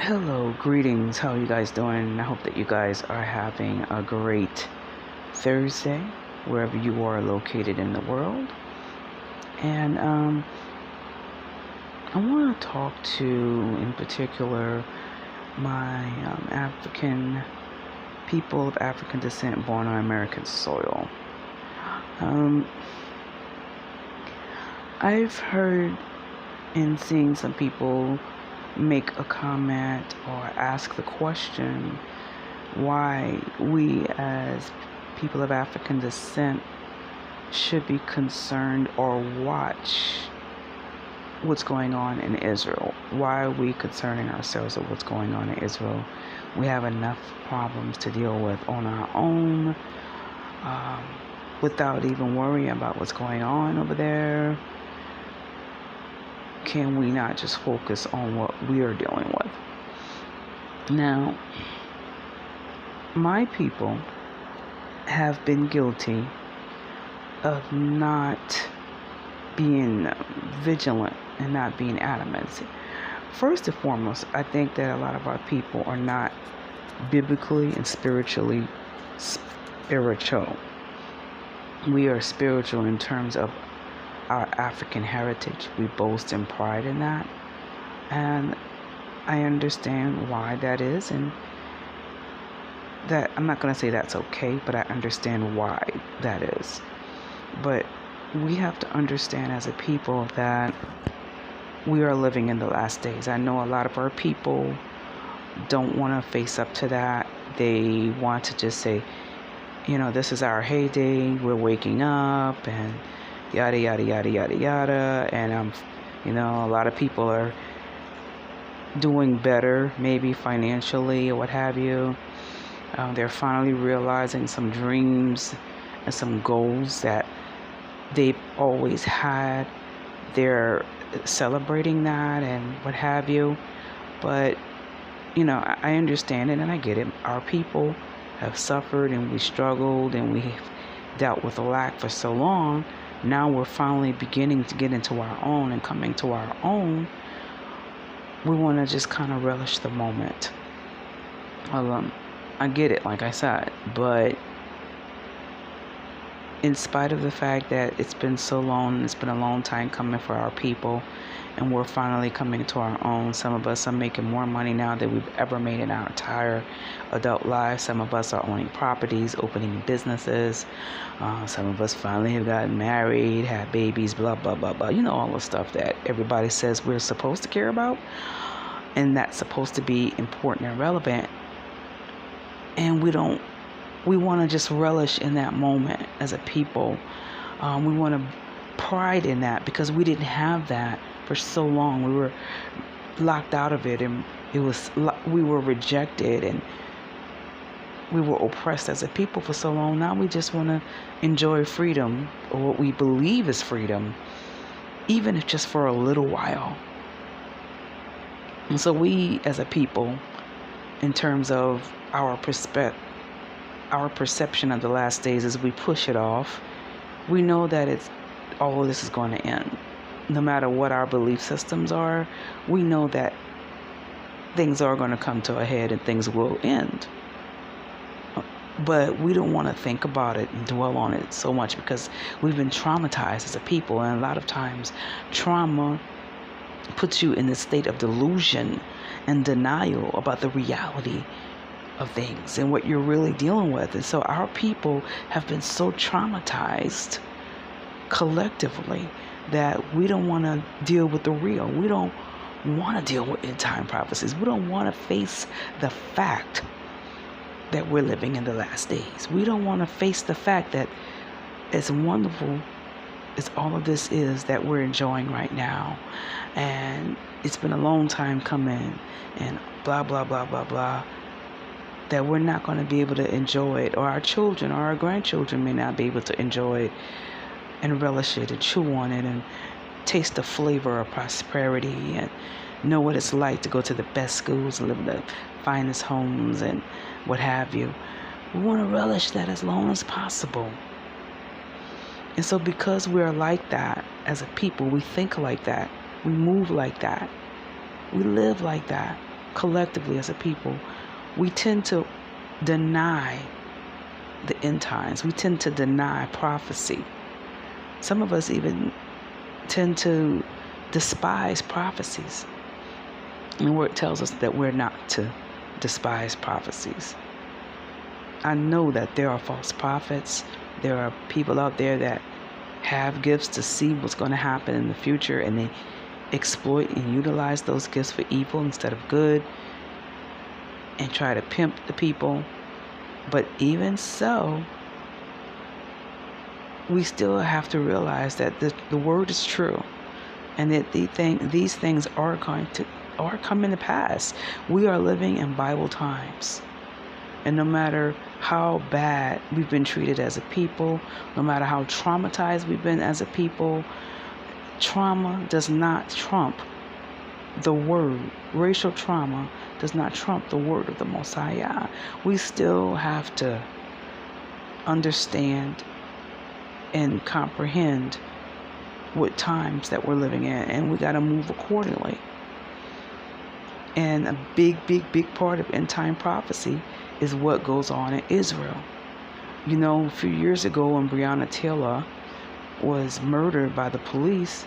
Hello, greetings. How are you guys doing? I hope that you guys are having a great Thursday wherever you are located in the world. And I want to talk to, in particular, my African people of African descent born on American soil. Um, I've heard and seen some people make a comment or ask the question why we as people of African descent should be concerned or watch what's going on in Israel. Why are we concerning ourselves with what's going on in Israel? We have enough problems to deal with on our own without even worrying about what's going on over there. Can we not just focus on what we are dealing with? Now, my people have been guilty of not being vigilant and not being adamant. First and foremost, I think that a lot of our people are not biblically and spiritually spiritual. We are spiritual in terms of our African heritage. We boast and pride in that. And I understand why that is, and that I'm not going to say that's okay, but I understand why that is. But we have to understand as a people that we are living in the last days. I know a lot of our people don't want to face up to that. They want to just say, this is our heyday, we're waking up, and yada, yada, yada, yada, yada. And, a lot of people are doing better, maybe financially or what have you. They're finally realizing some dreams and some goals that they've always had. They're celebrating that and what have you. But, I understand it and I get it. Our people have suffered and we struggled and we've dealt with a lack for so long. Now we're finally beginning to get into our own and coming to our own. We want to just kind of relish the moment. I get it, like I said, but in spite of the fact that it's been so long, it's been a long time coming for our people, and we're finally coming to our own. Some of us are making more money now than we've ever made in our entire adult lives. Some of us are owning properties, opening businesses. Some of us finally have gotten married, had babies, blah, blah, blah, blah. All the stuff that everybody says we're supposed to care about, and that's supposed to be important and relevant. And we want to just relish in that moment as a people. We want to pride in that because we didn't have that for so long. We were locked out of it, and we were rejected, and we were oppressed as a people for so long. Now we just want to enjoy freedom, or what we believe is freedom, even if just for a little while. And so we as a people, in terms of our perception of the last days, as we push it off, we know that all of this is going to end. No matter what our belief systems are, we know that things are going to come to a head and things will end. But we don't want to think about it and dwell on it so much because we've been traumatized as a people, and a lot of times trauma puts you in this state of delusion and denial about the reality of things and what you're really dealing with. And so our people have been so traumatized collectively that we don't want to deal with the real. We don't want to deal with end time prophecies. We don't want to face the fact that we're living in the last days. We don't want to face the fact that as wonderful as all of this is that we're enjoying right now, and it's been a long time coming, and blah, blah, blah, blah, blah, that we're not going to be able to enjoy it, or our children or our grandchildren may not be able to enjoy it and relish it and chew on it and taste the flavor of prosperity and know what it's like to go to the best schools and live in the finest homes and what have you. We want to relish that as long as possible. And so because we're like that as a people, we think like that, we move like that, we live like that, collectively as a people, we tend to deny the end times. We tend to deny prophecy. Some of us even tend to despise prophecies. And the word tells us that we're not to despise prophecies. I know that there are false prophets. There are people out there that have gifts to see what's going to happen in the future, and they exploit and utilize those gifts for evil instead of good, and try to pimp the people. But even so, we still have to realize that the word is true, and that these things are coming to pass. We are living in Bible times, and no matter how bad we've been treated as a people, no matter how traumatized we've been as a people, trauma does not trump the word. Racial trauma does not trump the word of the Most High. We still have to understand and comprehend what times that we're living in, and we got to move accordingly. And a big part of end time prophecy is what goes on in Israel. You know, a few years ago when Breonna Taylor was murdered by the police,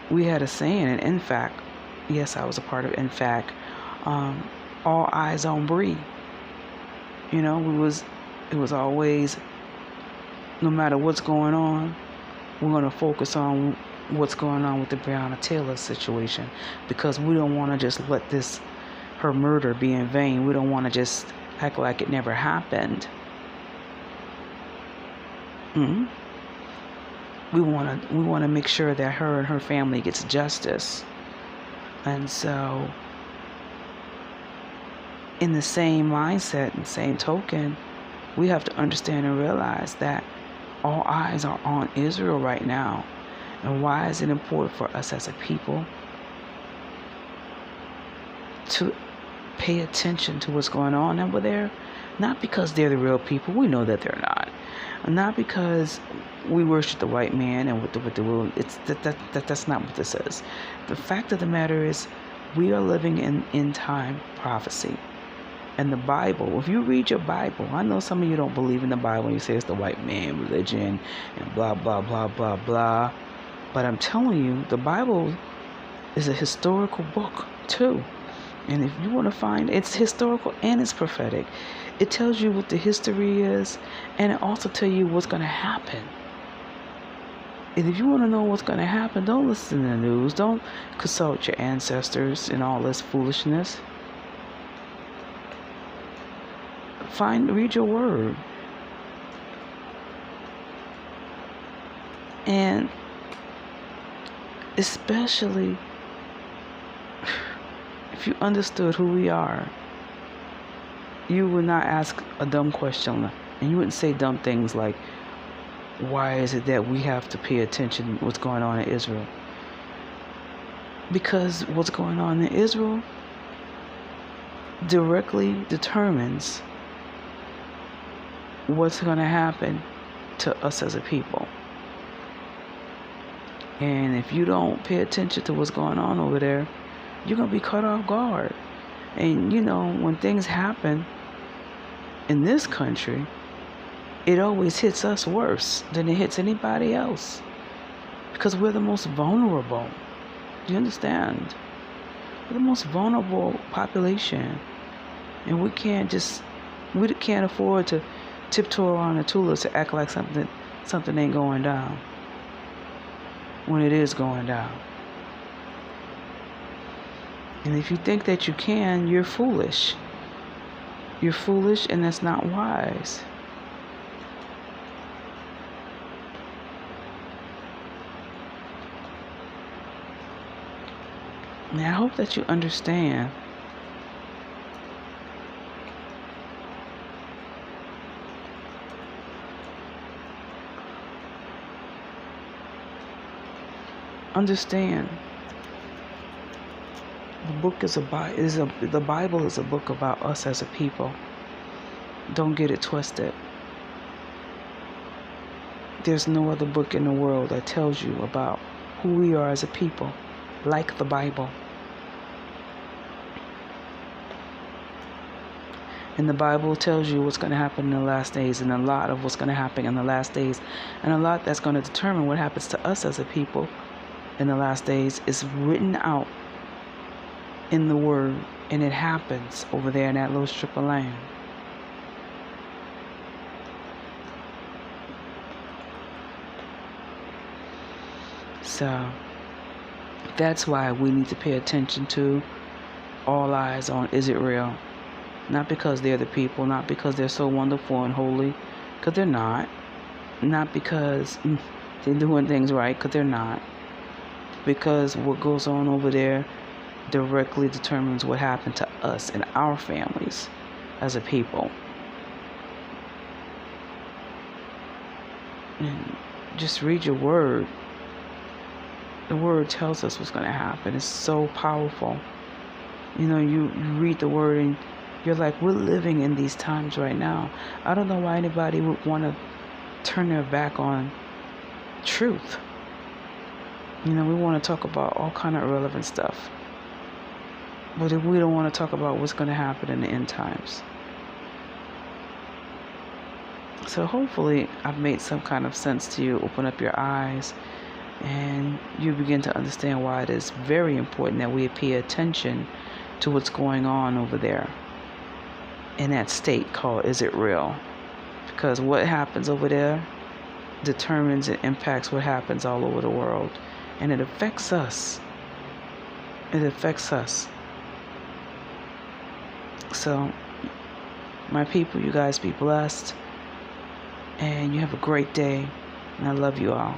we had a saying, and in fact, yes, I was a part of NFAC, all eyes on Bree. You know, it was always, no matter what's going on, we're going to focus on what's going on with the Breonna Taylor situation, because we don't want to just let her murder be in vain. We don't want to just act like it never happened. We want to make sure that her and her family gets justice. And so, in the same mindset and same token, we have to understand and realize that all eyes are on Israel right now. And why is it important for us as a people to pay attention to what's going on over there? Not because they're the real people. We know that they're not. Not because we worship the white man and with the world. That's not what this is. The fact of the matter is, we are living in end time prophecy. And the Bible, if you read your Bible, I know some of you don't believe in the Bible. You say it's the white man religion and blah, blah, blah, blah, blah. But I'm telling you, the Bible is a historical book too. And if you want to find, it's historical and it's prophetic. It tells you what the history is, and it also tells you what's going to happen. And if you want to know what's going to happen, don't listen to the news. Don't consult your ancestors and all this foolishness. Read your word. And especially if you understood who we are, you would not ask a dumb question, and you wouldn't say dumb things like, why is it that we have to pay attention to what's going on in Israel? Because what's going on in Israel directly determines what's going to happen to us as a people. And if you don't pay attention to what's going on over there, you're going to be caught off guard. And, you know, when things happen in this country, it always hits us worse than it hits anybody else, because we're the most vulnerable. Do you understand? We're the most vulnerable population, and we can't afford to tiptoe around the tulips to act like something ain't going down when it is going down. And if you think that you can, you're foolish. You're foolish, and that's not wise. And I hope that you understand the Bible is a book about us as a people. Don't get it twisted. There's no other book in the world that tells you about who we are as a people like the Bible. And the Bible tells you what's going to happen in the last days, and a lot of what's going to happen in the last days, and a lot that's going to determine what happens to us as a people in the last days is written out in the Word, and it happens over there in that little strip of land. So that's why we need to pay attention to all eyes on Is It Real? Not because they're the people, not because they're so wonderful and holy, because they're not. Not because they're doing things right, because they're not. Because what goes on over there directly determines what happened to us and our families as a people. And just read your word. The word tells us what's going to happen. It's so powerful. You know, you read the word and you're like, we're living in these times right now. I don't know why anybody would want to turn their back on truth. You know, we want to talk about all kind of irrelevant stuff. But if we don't want to talk about what's going to happen in the end times. So hopefully I've made some kind of sense to you, open up your eyes, and you begin to understand why it is very important that we pay attention to what's going on over there in that state called Is It Real? Because what happens over there determines and impacts what happens all over the world. And it affects us. It affects us. So, my people, you guys be blessed. And you have a great day. And I love you all.